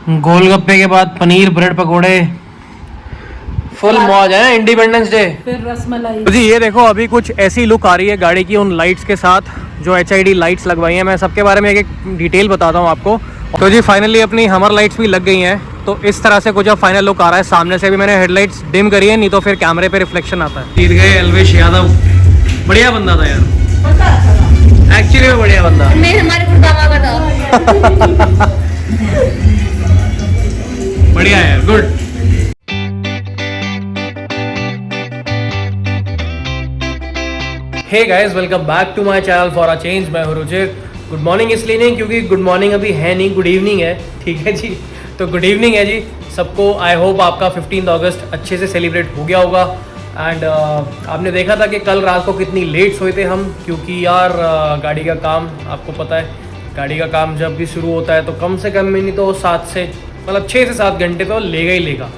गोलगप्पे के बाद पनीर ब्रेड पकोड़े, फुल मौज है इंडिपेंडेंस डे। फिर रसमलाई। तो जी ये देखो अभी कुछ ऐसी लुक आ रही है गाड़ी की उन लाइट्स के साथ जो HID लाइट्स लगवाई हैं। मैं सबके बारे में एक एक डिटेल बताता हूँ आपको। तो जी फाइनली अपनी हमर लाइट्स भी लग गई हैं। तो इस तरह से कुछ अब फाइनल लुक आ रहा है। सामने से भी मैंने हेडलाइट्स डिम करी है, नहीं तो फिर कैमरे पे रिफ्लेक्शन आता है। जीत गए अलवेश यादव, बढ़िया बंदा था यार, एक्चुअली में बढ़िया बंदा। मैं हमारे गुड़गावा का था। बढ़िया यार, good. Hey guys, welcome back to my channel for a change. मैं हूं रुचित। गुड मॉर्निंग इसलिए नहीं क्योंकि गुड मॉर्निंग अभी है नहीं, गुड इवनिंग है, ठीक है जी। तो गुड इवनिंग है जी सबको। आई होप आपका 15 अगस्त अच्छे से सेलिब्रेट हो गया होगा। एंड आपने देखा था कि कल रात को कितनी लेट सोए थे हम, क्योंकि यार गाड़ी का काम आपको पता है, गाड़ी का काम जब भी शुरू होता है तो कम से कम में नहीं तो 6 से 7 घंटे तो लेगा ही लेगा।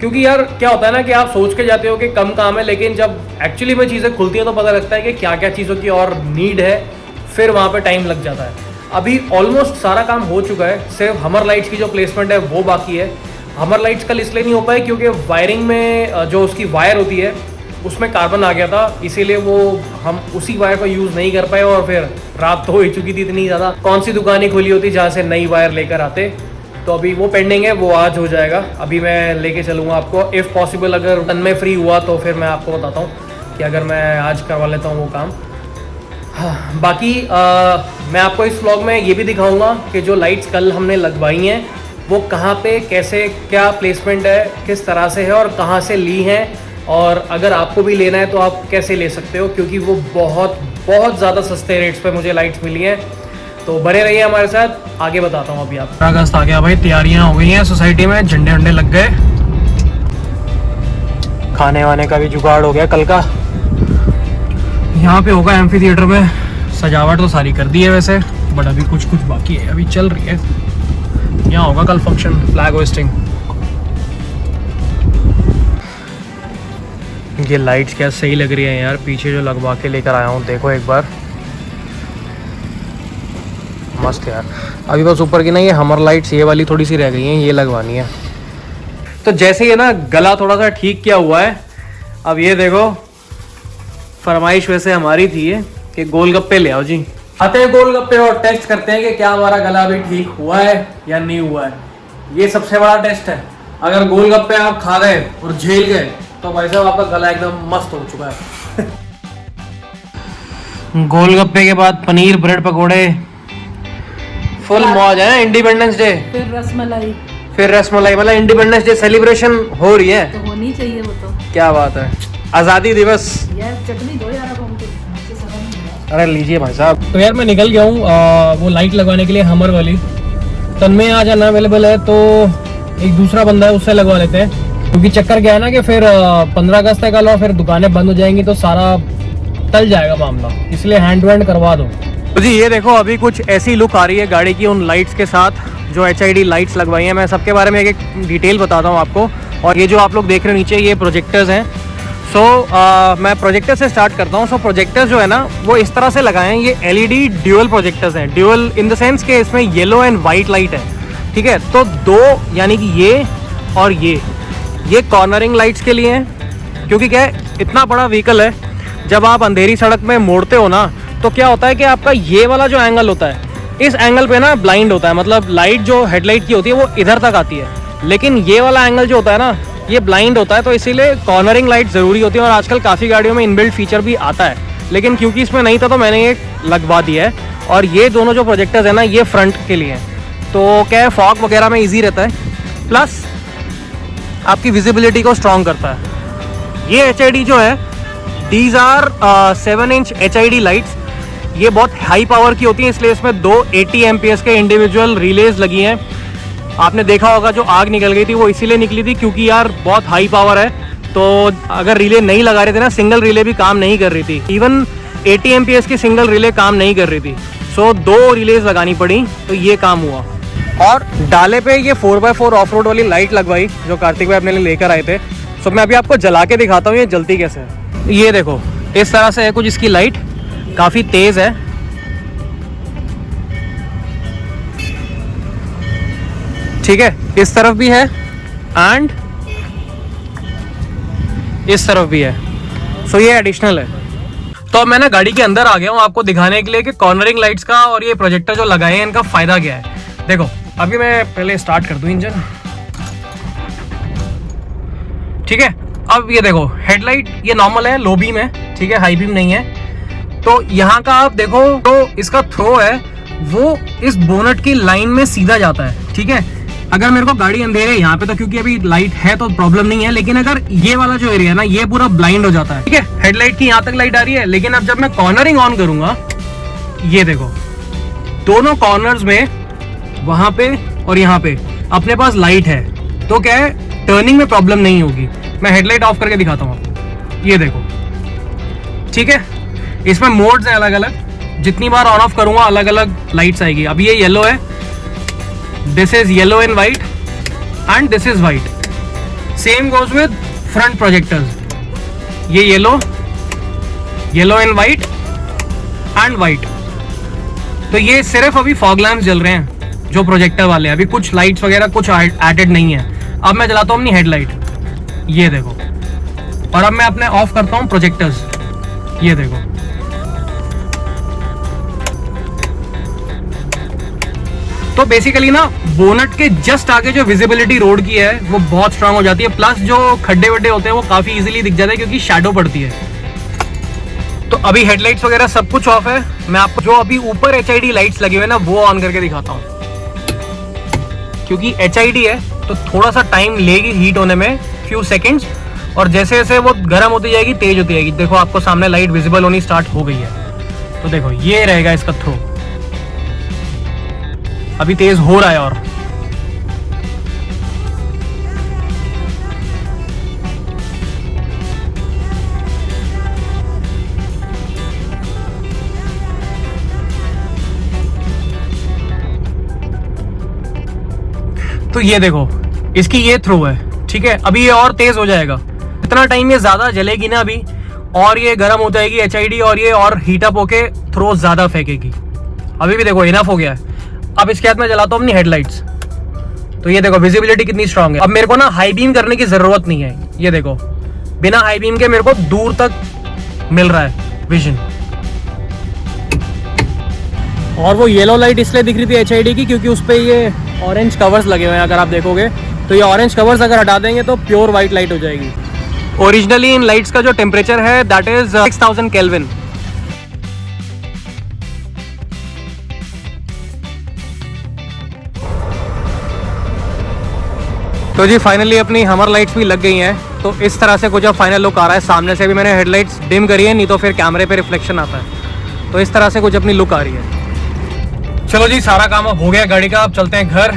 क्योंकि यार क्या होता है ना कि आप सोच के जाते हो कि कम काम है, लेकिन जब एक्चुअली में चीज़ें खुलती हैं तो पता लगता है कि क्या क्या चीज़ों की और नीड है, फिर वहाँ पे टाइम लग जाता है। अभी ऑलमोस्ट सारा काम हो चुका है, सिर्फ हमर लाइट्स की जो प्लेसमेंट है वो बाकी है। हमर लाइट्स कल इसलिए नहीं हो पाए क्योंकि वायरिंग में जो उसकी वायर होती है उसमें कार्बन आ गया था, इसीलिए वो हम उसी वायर को यूज़ नहीं कर पाए। और फिर रात तो हो ही चुकी थी इतनी ज़्यादा, कौन सी दुकानें खुली होती जहाँ से नई वायर लेकर आते। तो अभी वो पेंडिंग है, वो आज हो जाएगा। अभी मैं लेके चलूँगा आपको, इफ़ पॉसिबल अगर तन में फ्री हुआ तो फिर मैं आपको बताता हूँ कि अगर मैं आज करवा लेता हूँ वो काम। हाँ, बाकी मैं आपको इस व्लॉग में ये भी दिखाऊंगा कि जो लाइट्स कल हमने लगवाई हैं वो कहाँ पे कैसे क्या प्लेसमेंट है, किस तरह से है और कहाँ से ली हैं, और अगर आपको भी लेना है तो आप कैसे ले सकते हो, क्योंकि वो बहुत बहुत ज़्यादा सस्ते रेट्स पे मुझे लाइट्स मिली हैं। तो बने रहिए हमारे साथ, आगे बताता हूँ अभी आप। अगस्त आ गया भाई, तैयारियां हो गई हैं सोसाइटी में, झंडे वंडे लग गए, खाने वाने का भी जुगाड़ हो गया कल का। यहाँ पे होगा एम्फी थिएटर में, सजावट तो सारी कर दी है वैसे, बट अभी कुछ कुछ बाकी है, अभी चल रही है। यहाँ होगा कल फंक्शन, फ्लैग होस्टिंग। ये लाइट्स क्या सही लग रही है यार, पीछे जो लगवा के लेकर आया हूँ देखो एक बार, मस्त यार। अभी बस ऊपर की ना ये हमर लाइट्स ये वाली थोड़ी सी रह गई हैं, ये लगवानी है। तो जैसे ये ना गला थोड़ा सा ठीक किया हुआ है, अब ये देखो फरमाइश वैसे हमारी थी ये कि गोलगप्पे ले आओ जी। आते हैं गोलगप्पे और टेस्ट करते हैं कि क्या हमारा गला अभी ठीक हुआ है या नहीं हुआ है। ये सबसे बड़ा टेस्ट है। अगर गोलगप्पे आप खा गए और झेल गए तो भाई साहब आपका गला एकदम मस्त हो चुका है। गोलगप्पे के बाद पनीर ब्रेड पकोड़े, फुल मौज है इंडिपेंडेंस डे। फिर रसमलाई, मतलब इंडिपेंडेंस डे सेलिब्रेशन हो रही है, तो होनी चाहिए वो तो। क्या बात है, आज़ादी दिवस। यार चटनी दो यार, अब हमको अरे लीजिए भाई साहब। तो यार मैं निकल गया हूँ वो लाइट लगवाने के लिए, हमर वाली। तन में आज आना अवेलेबल है तो एक दूसरा बंदा है उससे लगवा लेते हैं, क्योंकि चक्कर क्या है ना कि फिर 15 अगस्त तक और फिर दुकानें बंद हो जाएंगी तो सारा टल जाएगा मामला, इसलिए हैंड टू हैंड करवा दो। तो जी ये देखो अभी कुछ ऐसी लुक आ रही है गाड़ी की उन लाइट्स के साथ जो HID लाइट्स लगवाई हैं। मैं सबके बारे में एक एक डिटेल बताता हूँ आपको। और ये जो आप लोग देख रहे हो नीचे, ये प्रोजेक्टर्स हैं। मैं प्रोजेक्टर से स्टार्ट करता हूँ। प्रोजेक्टर्स जो है ना वो इस तरह से लगाए हैं, ये LED ड्यूअल प्रोजेक्टर्स हैं। ड्यूअल इन द सेंस के इसमें येलो एंड वाइट लाइट है, ठीक है। तो दो यानी कि ये और ये कॉर्नरिंग लाइट्स के लिए हैं, क्योंकि क्या है इतना बड़ा व्हीकल है, जब आप अंधेरी सड़क में मोड़ते हो ना तो क्या होता है कि आपका ये वाला जो एंगल होता है, इस एंगल पे ना ब्लाइंड होता है, मतलब लाइट जो हेडलाइट की होती है वो इधर तक आती है, लेकिन ये वाला एंगल जो होता है ना ये ब्लाइंड होता है। तो इसीलिए कॉर्नरिंग लाइट ज़रूरी होती है। और आजकल काफ़ी गाड़ियों में इनबिल्ट फीचर भी आता है, लेकिन क्योंकि इसमें नहीं था तो मैंने ये लगवा दिया है। और ये दोनों जो प्रोजेक्टर्स हैं ना ये फ्रंट के लिए हैं, तो क्या है फॉग वगैरह में ईजी रहता है, प्लस आपकी विजिबिलिटी को स्ट्रॉन्ग करता है। ये HID जो है, these are 7 inch HID lights. ये बहुत हाई पावर की होती है, इसलिए इसमें 2 80 एम्पियर्स के इंडिविजुअल रिलेज लगी हैं। आपने देखा होगा जो आग निकल गई थी वो इसीलिए निकली थी क्योंकि यार बहुत हाई पावर है, तो अगर रिले नहीं लगा रहे थे ना, सिंगल रिले भी काम नहीं कर रही थी, इवन 80 एम्पियर्स की सिंगल रिले काम नहीं कर रही थी। सो 2 रिलेज लगानी पड़ी तो ये काम हुआ। और डाले पे ये 4x4 ऑफ रोड वाली लाइट लगवाई जो कार्तिक भाई अपने लिए लेकर आए थे। सो मैं अभी आपको जला के दिखाता हूँ ये जलती कैसे है। ये देखो इस तरह से है कुछ इसकी लाइट, काफ़ी तेज़ है। ठीक है, इस तरफ भी है एंड इस तरफ भी है। सो ये एडिशनल है। तो अब मैं ना गाड़ी के अंदर आ गया हूँ आपको दिखाने के लिए कि कॉर्नरिंग लाइट्स का और ये प्रोजेक्टर जो लगाए हैं इनका फायदा क्या है। देखो अभी मैं पहले स्टार्ट कर दूं इंजन, ठीक है। अब ये देखो हेडलाइट ये नॉर्मल है, लो बीम है, ठीक है, हाई बीम नहीं है। तो यहाँ का आप देखो तो इसका थ्रो है वो इस बोनट की लाइन में सीधा जाता है, ठीक है। अगर मेरे को गाड़ी अंधेरे है यहाँ पे तो क्योंकि अभी लाइट है तो प्रॉब्लम नहीं है, लेकिन अगर ये वाला जो एरिया है ना ये पूरा ब्लाइंड हो जाता है, ठीक है। हेडलाइट की यहाँ तक लाइट आ रही है, लेकिन अब जब मैं कॉर्नरिंग ऑन करूंगा ये देखो दोनों कॉर्नर्स में वहां पे और यहाँ पे अपने पास लाइट है, तो क्या है टर्निंग में प्रॉब्लम नहीं होगी। मैं हेडलाइट ऑफ करके दिखाता हूँ आपको, ये देखो, ठीक है। इसमें मोड्स हैं अलग अलग, जितनी बार ऑन ऑफ करूंगा अलग अलग लाइट्स आएगी। अब ये येलो है, this is yellow and white and this is white. Same goes with front projectors, ये yellow and white and white. तो ये सिर्फ अभी फॉग लैम्प्स जल रहे हैं जो प्रोजेक्टर वाले, अभी कुछ लाइट्स वगैरह कुछ एडेड नहीं है। अब मैं जलाता हूँ अपनी हेडलाइट, ये देखो, और अब मैं अपने ऑफ करता हूँ प्रोजेक्टर्स, ये देखो। तो बेसिकली ना बोनट के जस्ट आगे जो विजिबिलिटी रोड की है वो बहुत स्ट्रांग हो जाती है, प्लस जो खड्डे वड्डे होते हैं वो काफी इजीली दिख जाते हैं क्योंकि शैडो पड़ती है। तो अभी हेडलाइट्स वगैरह सब कुछ ऑफ है। मैं आपको जो अभी ऊपर HID लाइट्स लगे हुए ना वो ऑन करके दिखाता हूँ, क्योंकि HID है तो थोड़ा सा टाइम लेगी हीट होने में, फ्यू सेकंड्स, और जैसे जैसे वो गर्म होती जाएगी तेज होती जाएगी। देखो आपको सामने लाइट विजिबल होनी स्टार्ट हो गई है, तो देखो ये रहेगा इसका थ्रो, अभी तेज हो रहा है। और तो ये देखो इसकी ये थ्रो है, ठीक है। अभी ये और तेज हो जाएगा, इतना टाइम ये ज्यादा जलेगी ना अभी, और ये गर्म हो जाएगी HID, और ये और हीटअप होके थ्रो ज्यादा फेंकेगी। अभी भी देखो इनफ हो गया है। अब इसके बाद मैं जलाता हूँ अपनी हेडलाइट्स, तो ये देखो विजिबिलिटी कितनी स्ट्रांग है। अब मेरे को ना हाई बीम करने की जरूरत नहीं है, ये देखो बिना हाई बीम के मेरे को दूर तक मिल रहा है विजन। और वो येलो लाइट इसलिए दिख रही थी HID की क्योंकि उस पे ये ऑरेंज कवर्स लगे हुए हैं, अगर आप देखोगे तो ये ऑरेंज कवर्स अगर हटा देंगे तो प्योर वाइट लाइट हो जाएगी। ओरिजिनली इन लाइट्स का जो टेम्परेचर है दैट इज 6000 केल्विन। तो जी फाइनली अपनी हमर लाइट्स भी लग गई हैं, तो इस तरह से कुछ अब फाइनल लुक आ रहा है। सामने से भी मैंने हेडलाइट्स डिम करी है, नहीं तो फिर कैमरे पे रिफ्लेक्शन आता है। तो इस तरह से कुछ अपनी लुक आ रही है। चलो जी सारा काम अब हो गया गाड़ी का, अब चलते हैं घर।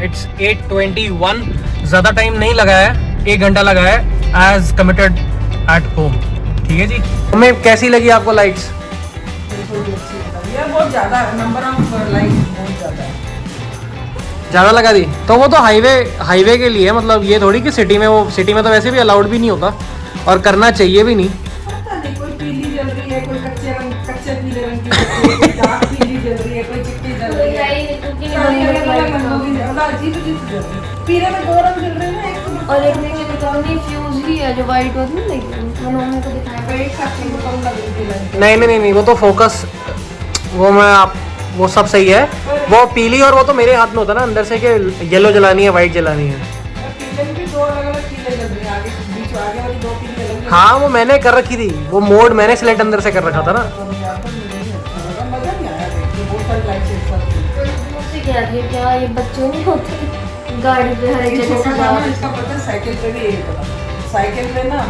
इट्स 8:21, ज़्यादा टाइम नहीं लगा है, 1 घंटा लगा है एज कमिटेड एट होम, ठीक है जी। हमें कैसी लगी आपको लाइट्स? ये बहुत ज्यादा नंबर ऑफ लाइट बहुत ज्यादा है, ज़्यादा लगा दी? तो वो तो हाईवे के लिए, मतलब ये थोड़ी कि सिटी में, वो सिटी में तो वैसे भी अलाउड भी नहीं होता और करना चाहिए भी नहीं। पता नहीं कोई पीली जल रही है, कोई कच्चे पीले रंग की, कोई डार्क पीली जल रही है, कोई चिट्टी जल रही है, सारी अलग-अलग रंगों की अजीब-अजीब जल रही है। पीले में 2 रंग जल रहे हैं, एक तो और एक नीचे दिखाओ नहीं फ्यूज भी है जो वाइट होती है, लेकिन उन्होंने तो दिखाया एक साथ में कम लग रही है। नहीं, वो तो फोकस, वो मैं आप वो सब सही है। वो पीली और वो तो मेरे हाथ में होता है ना अंदर से कि येलो जलानी है वाइट जलानी है। पीले में भी 2 अलग-अलग पीले जल रही हैं, आगे बीच आगे वाली 2 पीली अलग जल हाँ वो मैंने कर रखी थी, वो मोड मैंने सिलेक्ट अंदर से कर रखा था ना। रही है। मजा नहीं आया देख के, बहुत सारी लाइट्स एक साथ थी। मुझसे कह रही है क्या ये बच्चों नहीं होते गाड़ी पे हर एक जगह से जाओ। इसका पता है साइकिल पे भी यही पता, साइकिल पे ना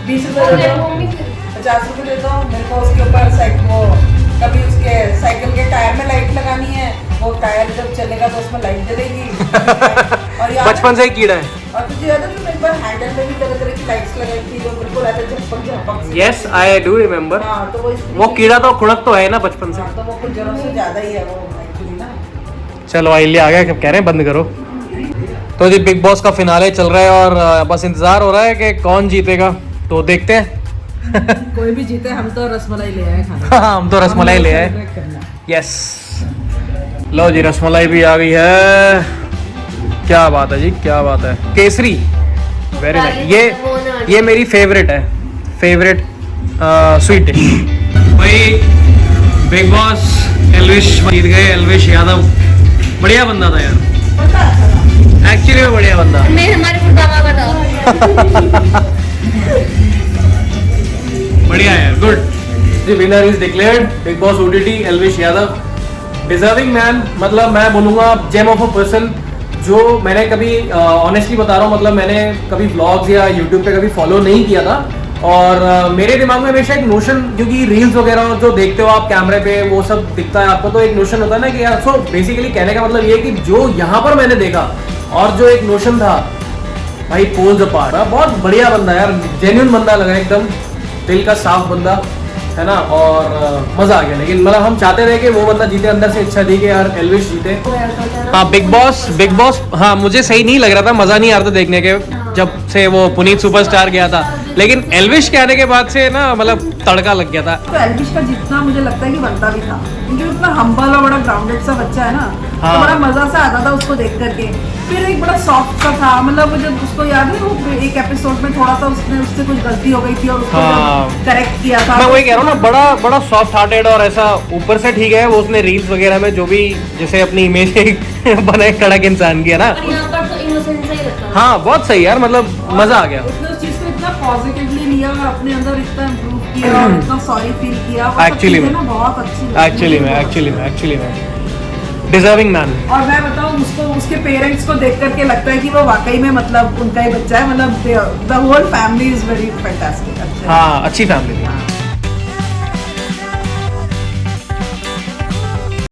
20 और रुपए मेरे देता मम्मी हूँ, फिर 50 रुपए देता हूँ मेरे को, उसके ऊपर वो कभी उसके साइकिल के टायर में लाइट लगानी है, वो टायर जब चलेगा तो उसमें लाइट जलेगी। और याद बचपन से ही कीड़ा है। और तुझे याद है तुम एक बार हैंडल में भी तरह-तरह की लाइट्स लगाई थी जो बिल्कुल ऐसे झपक से। Yes I do remember. हाँ तो वो कीड़ा तो खुड़क तो है ना बचपन से। हाँ, तो वो कुछ जरूर से ज्यादा ही है वो एक्चुअली ना। चलो आइए आ गया, कह रहे हैं बंद करो। तो जी बिग बॉस का फिनाले चल रहा है और बस इंतजार हो रहा है कि कौन जीतेगा, तो देखते हैं। कोई भी जीते हम तो रसमलाई ले आए खाने। हाँ हम तो रसमलाई ले आए। यस लो जी रसमलाई भी आ गई है। क्या बात है जी, क्या बात है। Kesari, very nice. ये मेरी फेवरेट है, फेवरेट स्वीट डिश। भाई बिग बॉस एल्विश जीत गए, एल्विश यादव बढ़िया बंदा था यार, एक्चुअली में बढ़िया बंदा। मैं हमारे मुर्दाबा बताओ। बढ़िया यार, good. The winner is declared, big boss OTT Elvish Yadav, deserving man. मतलब मैं बोलूँगा जेम ऑफ अ पर्सन, जो मैंने कभी ऑनेस्टली बता रहा हूँ, मतलब मैंने कभी व्लॉग्स या यूट्यूब पे कभी फॉलो नहीं किया था, और मेरे दिमाग में हमेशा एक नोशन, क्योंकि रील्स वगैरह जो देखते हो आप कैमरे पे वो सब दिखता है आपको, तो एक नोशन होता है ना कि यार, सो बेसिकली कहने का मतलब ये कि जो यहाँ पर मैंने देखा और जो एक नोशन था भाई, पोल्स अपार्ट। बहुत बढ़िया बंदा यार, जेन्युइन बंदा लगा, एकदम दिल का साफ बंदा है ना, और मजा आ गया। लेकिन मतलब हम चाहते थे कि वो बंदा जीते, अंदर से इच्छा थी कि यार एल्विश जीते। हाँ बिग बॉस हाँ मुझे सही नहीं लग रहा था, मजा नहीं आ रहा था देखने के, जब से वो पुनीत सुपरस्टार गया था, लेकिन एल्विश के आने के बाद से ना मतलब तड़का लग गया था। तो एल्विश का जितना मुझे लगता है कि बनता भी था, क्योंकि उतना हम्बल और बड़ा ग्राउंडेड सा बच्चा है ना, हाँ। तो बड़ा मजा सा आता था उसको देख करके। फिर एक बड़ा सॉफ्ट सा था, मतलब मुझे उसको याद है वो एक एपिसोड में थोड़ा सा उससे कुछ गलती हो गई थी और उसको हाँ। करेक्ट किया था। मैं वही कह रहा हूँ ना, बड़ा सॉफ्ट हार्टेड, और ऐसा ऊपर से ठीक है, वो उसने रील्स वगैरह में जो भी जैसे अपनी इमेज बनाए कड़क इंसान की है ना, और यहाँ पर तो इनोसेंट सा ही लगता है। हाँ बहुत सही यार, मतलब मजा आ गया। उसने उस चीज को इतना पॉजिटिवली लिया और अपने अंदर इतना इम्प्रूव किया और इतना सॉरी फील किया, वो सब Actually चीजें में। ना बहुत अच्छी एक्चुअली में डिजर्विंग मैन। और मैं बताऊं, उसको उसके पेरेंट्स को देख करके लगता है कि वो वाकई में मतलब उनका ही बच्चा है, मतलब the whole family is very fantastic. हाँ अच्छी फैमिली